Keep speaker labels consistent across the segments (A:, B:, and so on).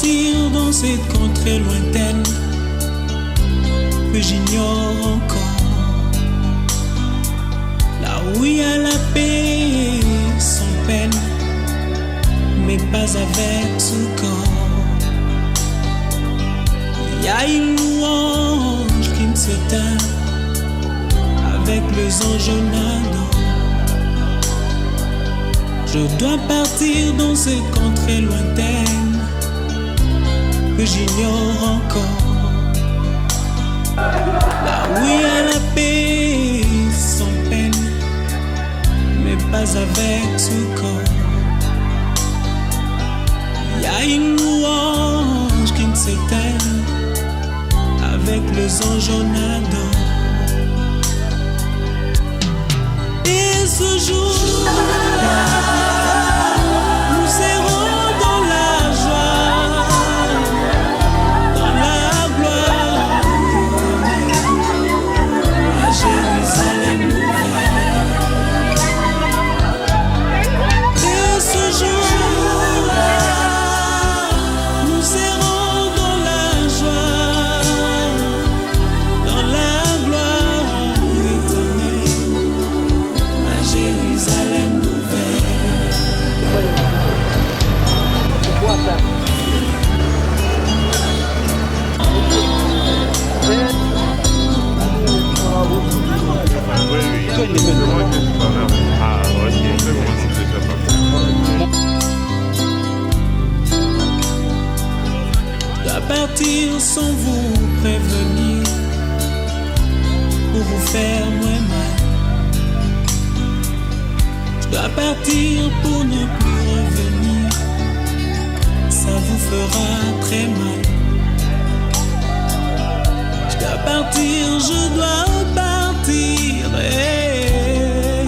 A: partir dans cette contrée lointaine que j'ignore encore, là où il y a la paix sans peine, mais pas avec ce corps. Il y a une louange qui me s'éteint avec les anges nadant. Je dois partir dans cette contrée lointaine que j'ignore encore, là où il y a la paix sans peine, mais pas avec ce corps. Il y a une louange qui ne s'éteint avec les anges nadant. Et ce jour-là, nous serons dans la joie, dans la gloire, à Jérusalem nouvelle. Et ce jour-là, nous serons dans la joie, dans la gloire éternelle, à Jérusalem nouvelle.
B: Ah, ok, c'est bon, c'est déjà pas mal.
A: Je dois partir sans vous prévenir pour vous faire moins mal. Je dois partir pour ne plus revenir, ça vous fera très mal. Je dois partir, je dois partir et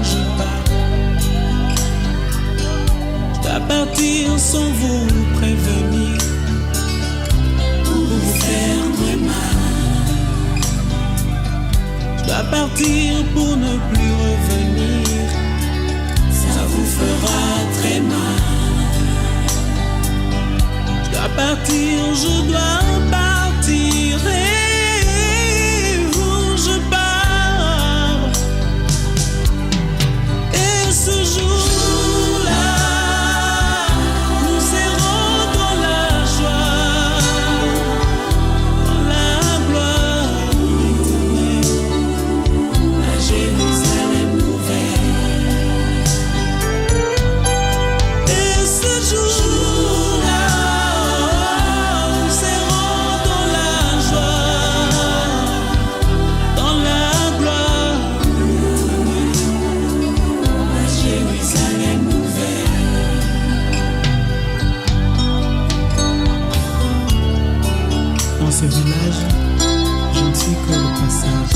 A: je pars. Je dois partir sans vous prévenir pour vous faire très mal. Je dois partir pour ne plus revenir, ça vous fera très mal. Je dois partir, je dois partir et je pars. Et ce jour-là, nous serons dans la joie, dans la gloire éternelle, à Jérusalem nouvelle. Et ce jour-là, nous serons dans la joie, dans la gloire éternelle, à Jérusalem nouvelle. Dans ce village, je ne suis que le passage.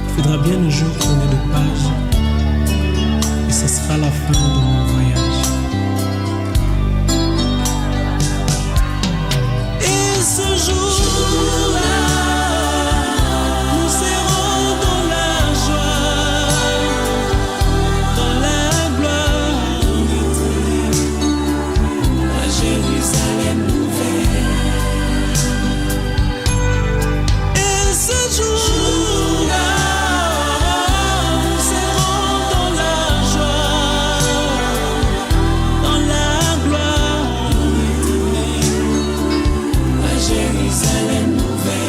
A: Il faudra bien un jour tourner de page, et ce sera la fin de mon voyage. Et ce jour-là, nous serons dans la joie, dans la gloire éternelle, à Jérusalem nouvelle. Et ce jour-là, nous serons dans la joie, dans la gloire éternelle, à Jérusalem nouvelle.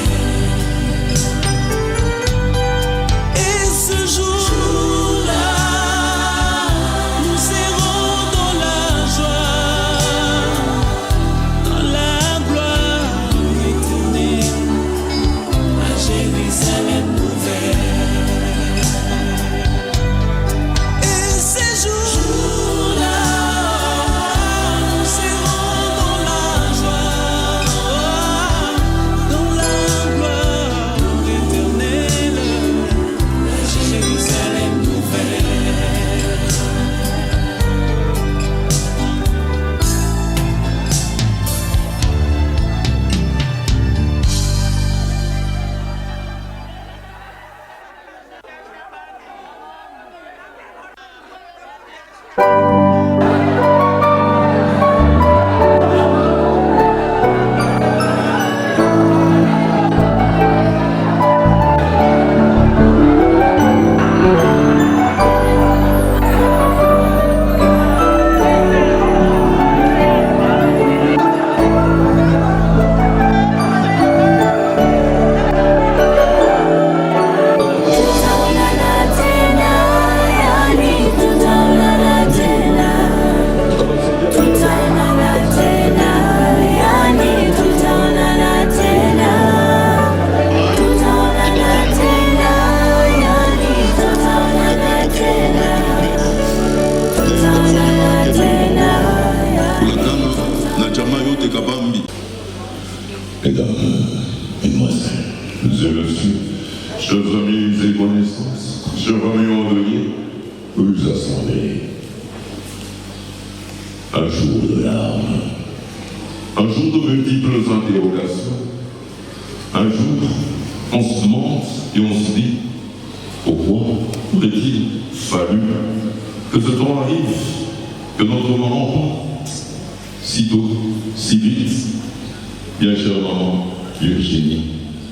C: je remets en deuil, aux assemblées. Un jour de larmes, un jour de multiples interrogations, un jour on se demande et on se dit pourquoi aurait-il fallu que ce temps arrive, que notre maman si tôt, si vite, bien chère maman Virginie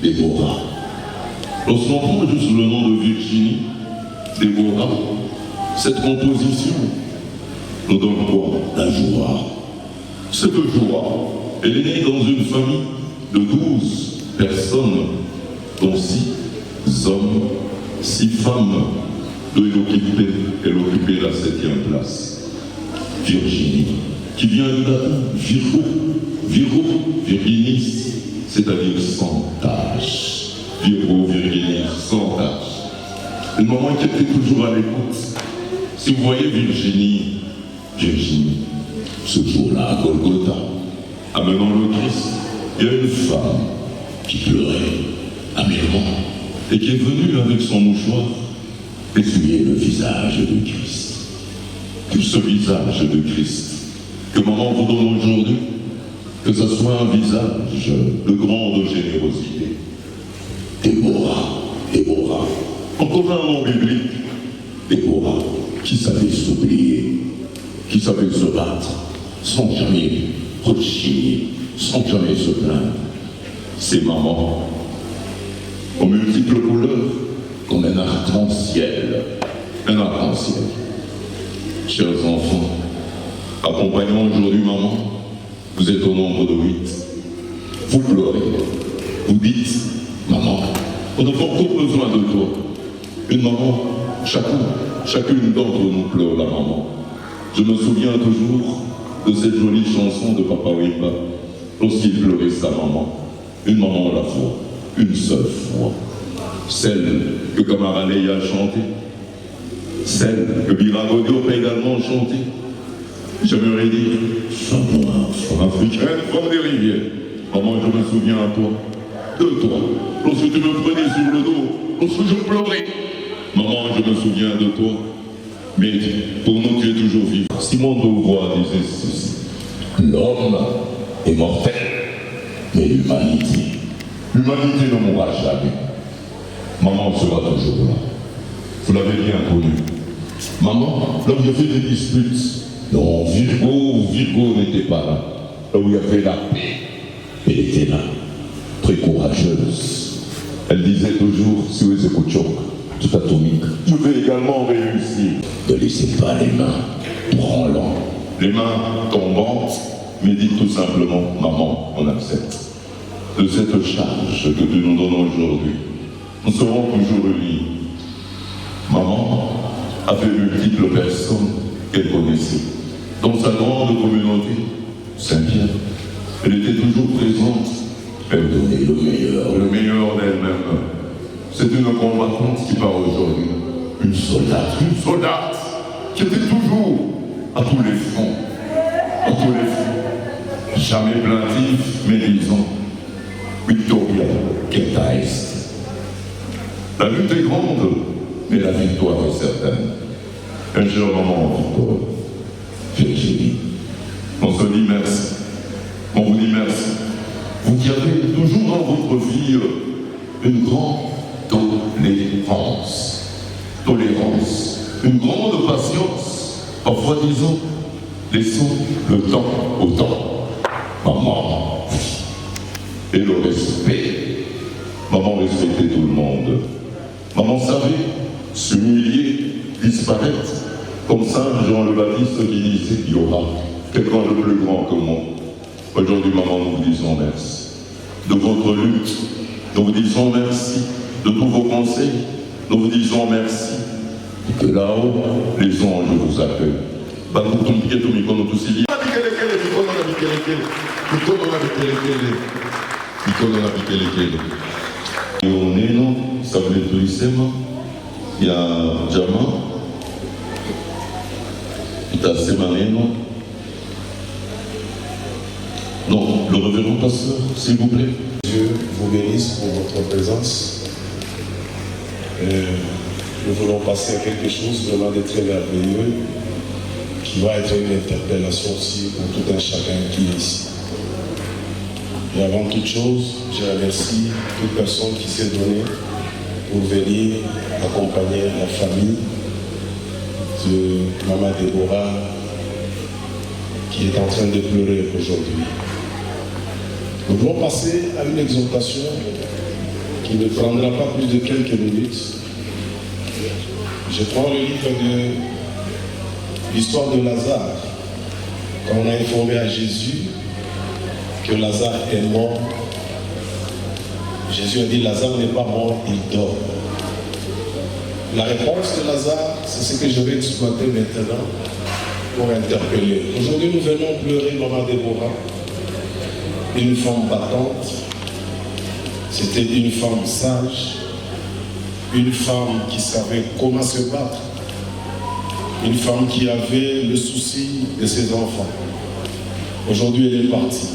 C: Déborah. Lorsqu'on prend juste le nom de Virginie Déborah, cette composition nous donne quoi? La joie. Cette joie, elle est née dans une famille de 12 personnes, dont 6 hommes, 6 femmes, dont elle occupait la 7e place. Virginie, qui vient du latin Virgo, Virginis, c'est-à-dire sans tâche. Virgo, Virginis, sans tâche. Une maman qui était toujours à l'écoute. Si vous voyez Virginie, ce jour-là à Golgotha, amenant le Christ, il y a une femme qui pleurait amèrement et qui est venue avec son mouchoir essuyer le visage de Christ. Que ce visage de Christ que maman vous donne aujourd'hui, que ce soit un visage de grande générosité. Déborah, encore un nom biblique. Déborah, qui savait s'oublier, qui savait se battre, sans jamais rechigner, sans jamais se plaindre. Ces mamans, aux multiples couleurs, comme un arc-en-ciel. Chers enfants, accompagnant aujourd'hui maman, vous êtes au nombre de 8. Vous pleurez, vous dites, maman, on n'a pas encore besoin de toi. Une maman, chacune d'entre nous pleure la maman. Je me souviens toujours de cette jolie chanson de Papa Wimba, lorsqu'il pleurait sa maman. Une maman à la fois, une seule fois. Celle que Kamara Leïa a chantée, celle que Birago Diop a également chantée. J'aimerais dire, femme africaine, femme des rivières. Maman, je me souviens à toi, de toi, lorsque tu me prenais sur le dos, lorsque je pleurais. Maman, je me souviens de toi, mais pour nous, tu es toujours vivant. Simon de Beauvoir disait ceci: l'homme est mortel, mais l'humanité ne mourra jamais. Maman sera toujours là. Vous l'avez bien connu. Maman, là où il y avait des disputes, non, Virgo n'était pas là. Là où il y avait la paix, elle était là, très courageuse. Elle disait toujours, si vous écoutez, tout atomique, je vais également réussir. Ne laissez pas les mains branlant, les mains tombantes, mais dites tout simplement, maman, on accepte. De cette charge que tu nous donnes aujourd'hui, nous serons toujours unis. Maman avait multiples personnes qu'elle connaissait. Dans sa grande communauté, Saint-Pierre, elle était toujours présente. Elle donnait le meilleur d'elle-même. C'est une combattante qui part aujourd'hui. Une soldate qui était toujours à tous les fronts. Jamais plaintive, mais disant Victoria, Queta est. La lutte est grande, mais la victoire est certaine. Un cher moment, Victor, Virginie, on se dit merci. On vous dit merci. Vous qui avez toujours dans votre vie une grande tolérance, une grande patience, parfois disons, laissons le temps au temps. Maman, et le respect. Maman respectait tout le monde. Maman savait s'humilier, disparaître, comme Saint Jean le Baptiste qui disait, il y aura quelqu'un de plus grand que moi. Aujourd'hui, maman, nous vous disons merci de votre lutte. Nous vous disons merci de tous vos conseils. Nous vous disons merci. Et que là-haut, les anges vous accueillent. Il y a Jama, il y a Semaneno. Non, le révérend pasteur, s'il vous plaît.
D: Dieu vous bénisse pour votre présence. nous voulons passer à quelque chose vraiment de très merveilleux, qui va être une interpellation aussi pour tout un chacun qui est ici. Et avant toute chose, je remercie toute personne qui s'est donnée pour venir accompagner la famille de Maman Déborah qui est en train de pleurer aujourd'hui. Nous voulons passer à une exhortation qui ne prendra pas plus de quelques minutes. Je prends le livre de l'histoire de Lazare. Quand on a informé à Jésus que Lazare est mort, Jésus a dit Lazare n'est pas mort, il dort. La réponse de Lazare, c'est ce que je vais exploiter maintenant pour interpeller. Aujourd'hui, nous venons pleurer Maman Déborah, une femme battante. C'était une femme sage, une femme qui savait comment se battre, une femme qui avait le souci de ses enfants. Aujourd'hui, elle est partie.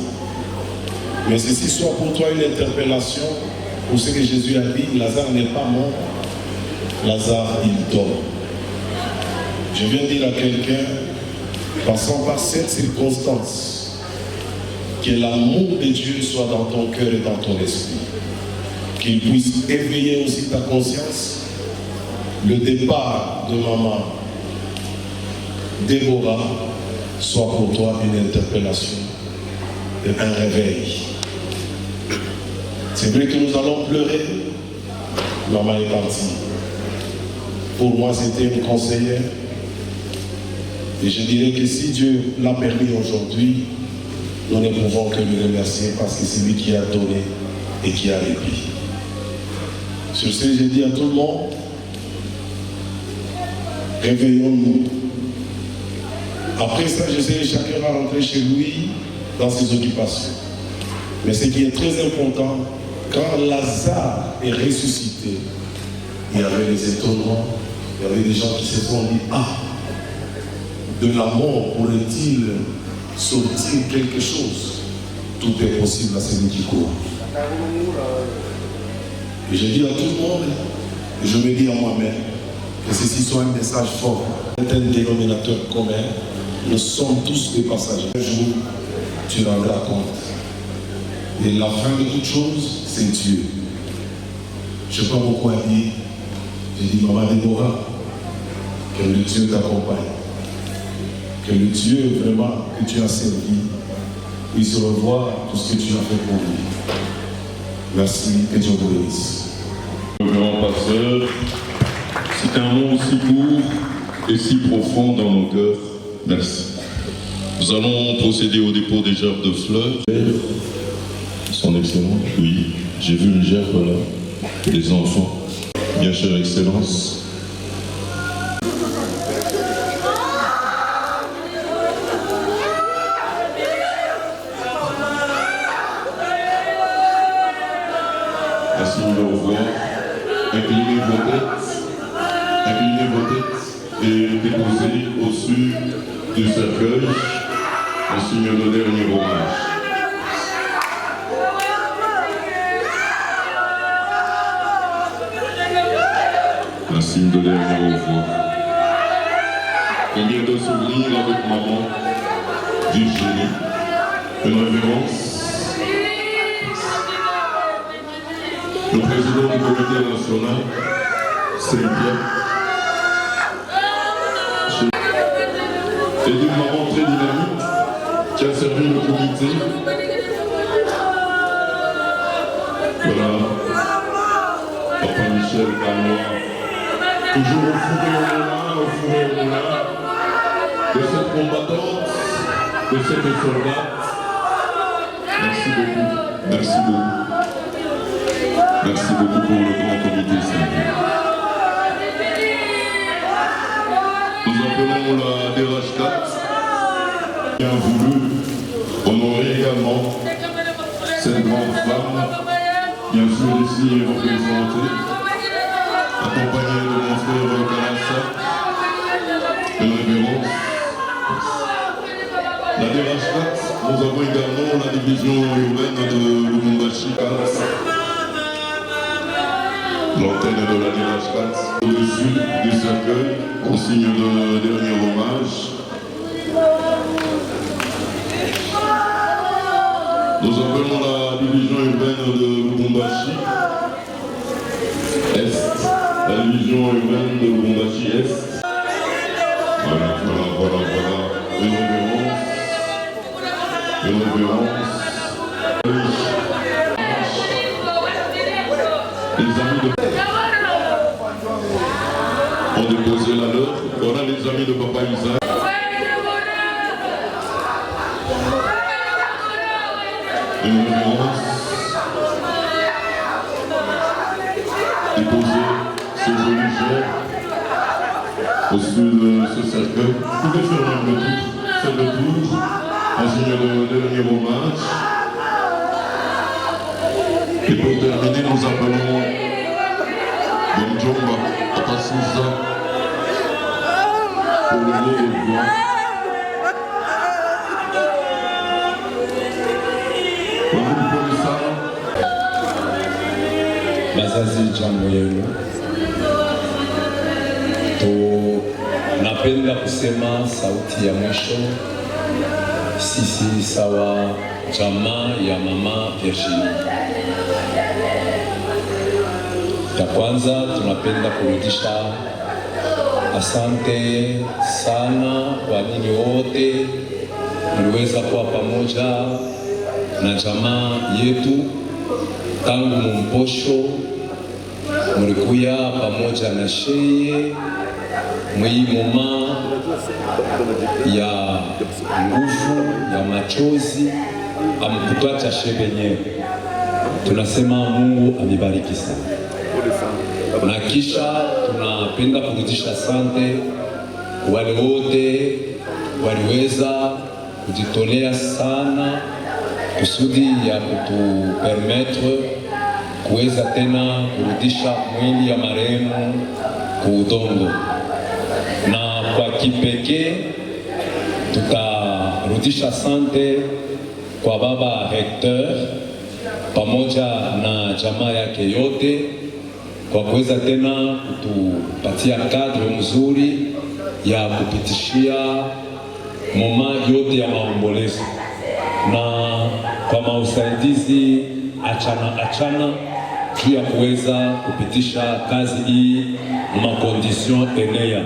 D: Mais ceci soit pour toi une interpellation pour ce que Jésus a dit, Lazare n'est pas mort, Lazare il dort. Je viens dire à quelqu'un, passant par cette circonstance, que l'amour de Dieu soit dans ton cœur et dans ton esprit. Qu'il puisse éveiller aussi ta conscience. Le départ de Maman Déborah soit pour toi une interpellation et un réveil. C'est vrai que nous allons pleurer. Maman est partie. Pour moi, c'était une conseillère. Et je dirais que si Dieu l'a permis aujourd'hui, nous ne pouvons que lui remercier parce que c'est lui qui a donné et qui a répit. Sur ce, j'ai dit à tout le monde, réveillons-nous. Après ça, je sais que chacun va rentrer chez lui dans ses occupations. Mais ce qui est très important, quand Lazare est ressuscité, il y avait des étonnements, il y avait des gens qui se sont dit, ah, de la mort pourrait-il sortir quelque chose? Tout est possible à celui qui court. Et je dis à tout le monde, et je me dis à moi-même, que ceci soit un message fort, un dénominateur commun. Nous sommes tous des passagers. Un jour, tu rendras compte. Et la fin de toute chose, c'est Dieu. Je n'ai pas beaucoup à dire. J'ai dit, Maman Déborah, que le Dieu t'accompagne. Que le Dieu vraiment que tu as servi puisse revoir tout ce que tu as fait pour lui. Merci, que Dieu vous bénisse.
C: Grand pasteur, c'est un mot si court et si profond dans nos cœurs. Merci. Nous allons procéder au dépôt des gerbes de fleurs. Son Excellence, oui, j'ai vu une gerbe là, des enfants. Bien chère Excellence. Merci de le revoir. Inclinez vos têtes et déposez au-dessus du cercueil en signe de dernier hommage. Un signe de dernier revoir. Combien de souvenirs avec maman, Virginie, une révérence. Le président du comité national, Saint-Pierre, et d'une maman très dynamique qui a servi le comité. Voilà, Papa Michel Canois, toujours au fourré au moulin, de cette combattante, de cette soldate. Merci beaucoup, merci beaucoup. Merci beaucoup pour le grand comité Saint-Pierre. Nous appelons la DRH4 qui a voulu honorer également cette grande femme, bien sûr ici représentée, accompagnée de mon frère Kalassa, une révérence. La DRH4, nous avons également la division urbaine de Lubumbashi Kalassa. L'antenne signe de l'année H4. Au-dessus du cercueil, en signe de dernier hommage, nous appelons la division urbaine de Lubumbashi Est. La division urbaine de Lubumbashi Est. Voilà. Une révérence. Les amis de... ont déposé la leur. Voilà les amis de Papa Isaac. Une révérence. Déposer ce joli jet au-dessus de ce cercueil. Vous pouvez faire même le tour, en signe de dernier hommage. Et pour terminer, nous appelons Bonjomba Akasusa pour le mot de voix. Vous prenez ça?
E: Bazazi jambo yenu. Napenda kusema sauti ya mwisho sisi sawa jamaa ya mama Virginie. Ya kwanza tunapenda kurudisha asante sana kwa ninyi wote mliweza kuwa pamoja na jamaa yetu tangu mumposho, mlikuya pamoja na sheye mwii moma ya nguvu ya machozi amkutwacha shebenye. Tunasema Mungu amibariki sana. Na kisha tunapenda kurudisha asante wale wote waliweza kujitolea sana kusudi ya kutupermettre kuweza tena kurudisha mwili ya marehemu kuudongo. Na kwa kipekee tutarudisha asante kwa baba Hector pamoja na jamaa yake yote kwa kuweza tena kutupatia kadri mzuri ya kupitishia moma yote ya maombolezo, na kwa mausaidizi achana juu ya kuweza kupitisha kazi hii makondition enea.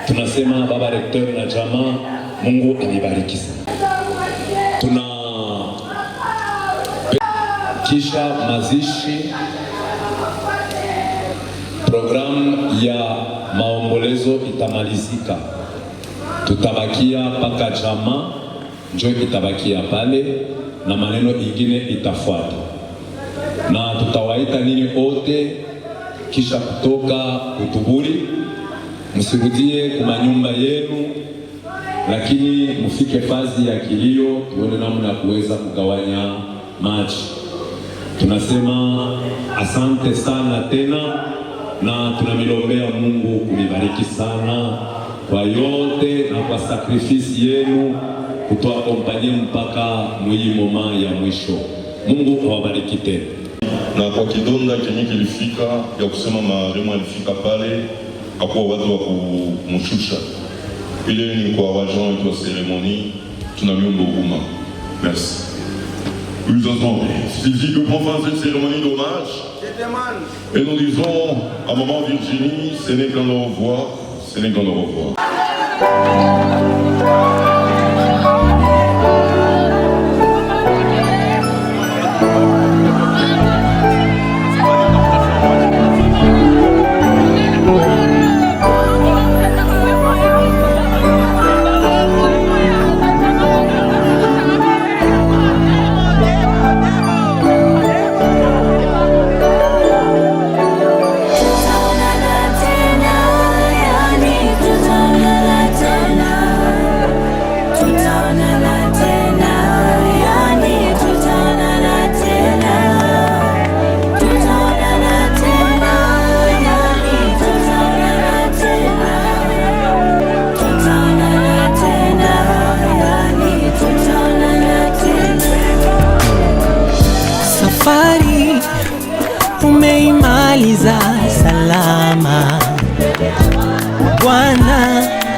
E: Tunasema baba Recteur na jamaa, Mungu anibariki sana. Tuna kisha mazishi, programu ya maombolezo itamalizika, tutabakia paka jamaa njo itabakia pale na maneno ingine itafuata, na tutawaita nini wote kisha kutoka kutuburi. Msirudie kuma nyumba yenu, lakini mufike fazi ya kilio, tuone namna ya kuweza kugawanya maji. Tunasema asante sana tena, na tunamilombea Mungu kulibariki sana kwa yote na kwa sakrifisi yenu kutoa kompanye mpaka mwii moma ya mwisho. Mungu awabariki tena.
C: Na kwa kidonda kenye kilifika ya kusema marehemu alifika pale hakuwa watu wa kumshusha. Ile ni kwa wagent wetu wa seremoni, tunamiomba huruma. Merci. Vous entendez, c'est ici que prend fin cette cérémonie d'hommage. Et nous disons à maman Virginie, ce n'est qu'un au revoir, ce n'est qu'un au revoir.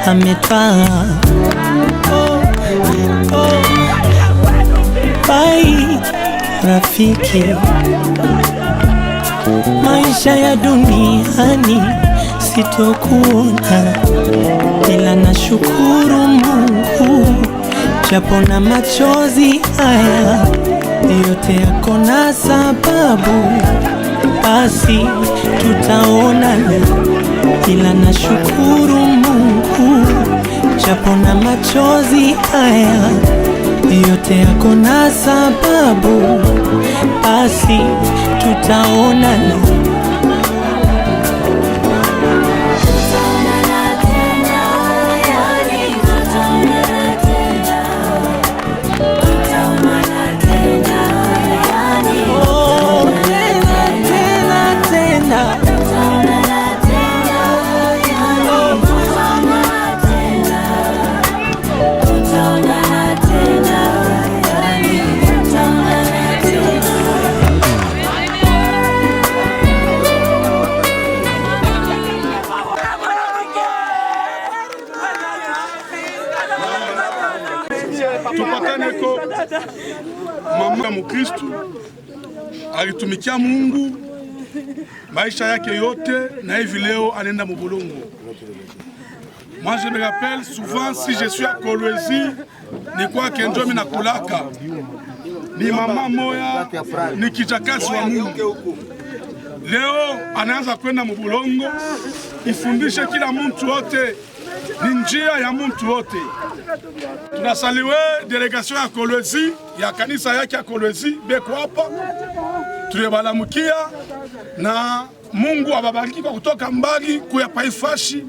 A: ametwaa. Bye rafiki, maisha ya duniani sitokuona, ila nashukuru Mungu japo na machozi haya yote yako na sababu, basi tutaonana, ila nashukuru Mungu japo na machozi haya yote yako na sababu, basi tutaonana.
B: Tupataneko mama Mkristo alitumikia Mungu maisha yake yote, na hivi leo anaenda mubulongo. Moi je me rappelle souvent, si je suis à Kolwezi, ni kwa kenjo mina kulaka ni mama moya ni kijakasi wa Mungu. Leo anaanza kwenda mubulongo, ifundishe kila mtu wote, ni njia ya mtu wote. Tunasaliwe delegation ya Kolwezi, ya kanisa yake ya Kolwezi beko hapa. Tulibalamukia na Mungu ababariki kwa kutoka mbali kuya paifashi.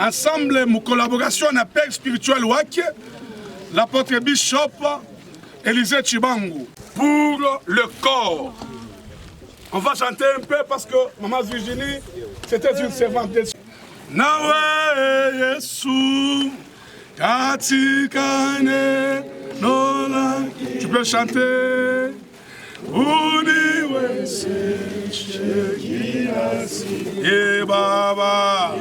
B: Ensemble mu collaboration na père spirituel wake l'apôtre Bishop Élisée Chibangu pour le corps. On va chanter un peu parce que maman Virginie c'était une servante de Dieu. Nawe Yesu katikane nola. Tu peux chanter. Uniweze shekirasi ye baba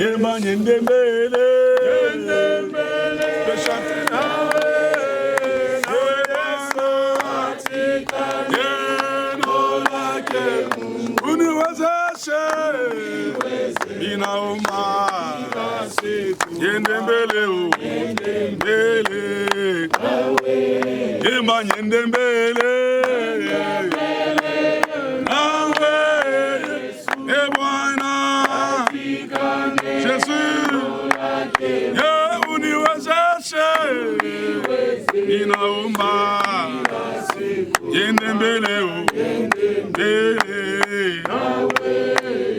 B: ye manyende mbele pe chanter nawe ye nola ke uniweze inauma yende mbele o mbele ye manyende mbele nawe e Bwana Jésus ye uniwezeshe ninaomba yende mbele o mbele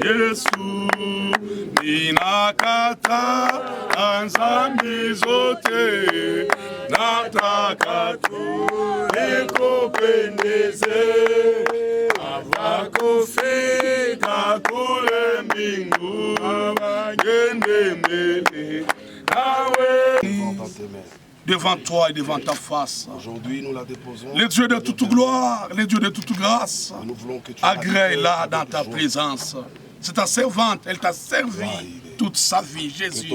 B: Yesu ninakata dhambi zote, nataka tu nikupendeze, kufika kule mbinguni, yende mbele nawe. Devant toi et devant ta face.
D: Aujourd'hui, nous la déposons.
B: Les dieux de toute gloire, les dieux de toute grâce, agrée-la dans ta présence. C'est ta servante, elle t'a servi toute sa vie, Jésus.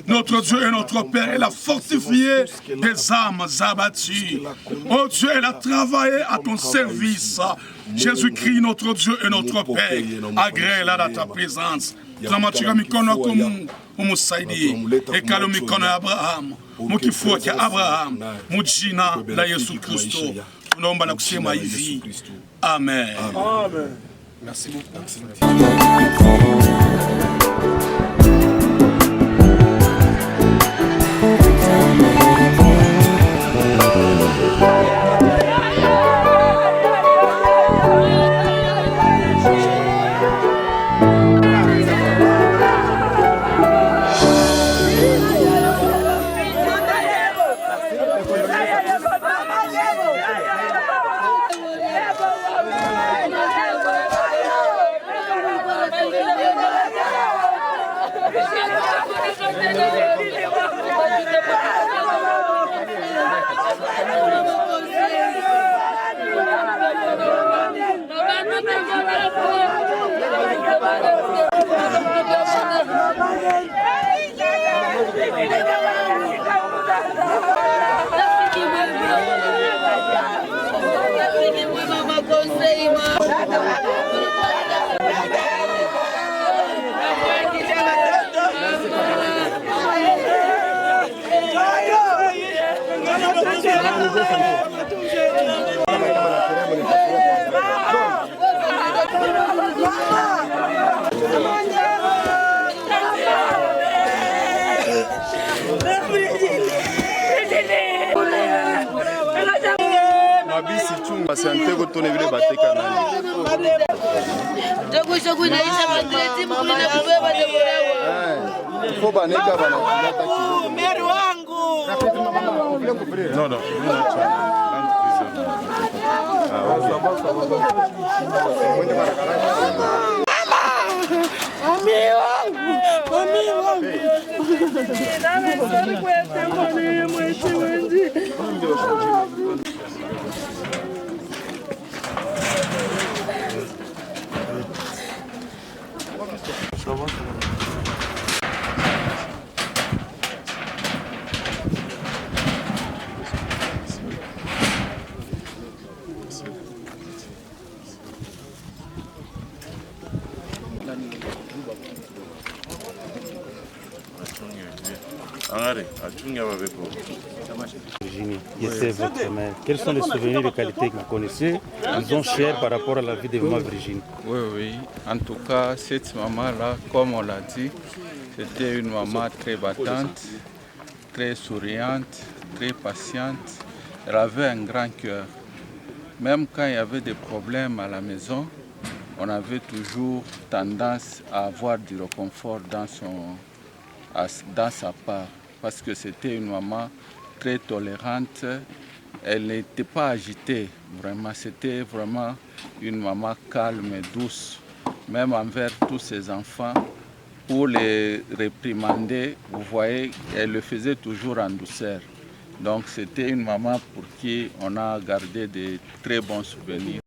B: Notre Dieu et notre Père, elle a fortifié des âmes abattues. Oh Dieu, elle a travaillé à ton service. Jésus-Christ, notre Dieu et notre Père, agrée-la dans ta présence. Tramatira mikono kwa Mungu umusaidie, ekalo mikono ya Abraham, mukifua cha Abraham, mujina la Yesu Kristo. Tunaomba na kusema hivi. Amen. Amen. Merci beaucoup.
F: Hey! Mabisi chunga sante ko tone vile bateka nani.
G: Jogo inaisha mandreti mkulina kubeba demorawa.
F: Faut baneka bana kulata kidogo.
G: Meri wangu.
F: Non non.
H: Virginie, votre mère. Quels sont les souvenirs de qualité que vous connaissez? Ils sont chers par rapport à la vie de maman Virginie.
I: Oui. En tout cas, cette maman-là, comme on l'a dit, c'était une maman très battante, très souriante, très patiente. Elle avait un grand cœur. Même quand il y avait des problèmes à la maison, on avait toujours tendance à avoir du réconfort dans sa part. Parce que c'était une maman très tolérante. Elle n'était pas agitée, vraiment. C'était vraiment une maman calme et douce, même envers tous ses enfants. Pour les réprimander, vous voyez, elle le faisait toujours en douceur. Donc c'était une maman pour qui on a gardé de très bons souvenirs.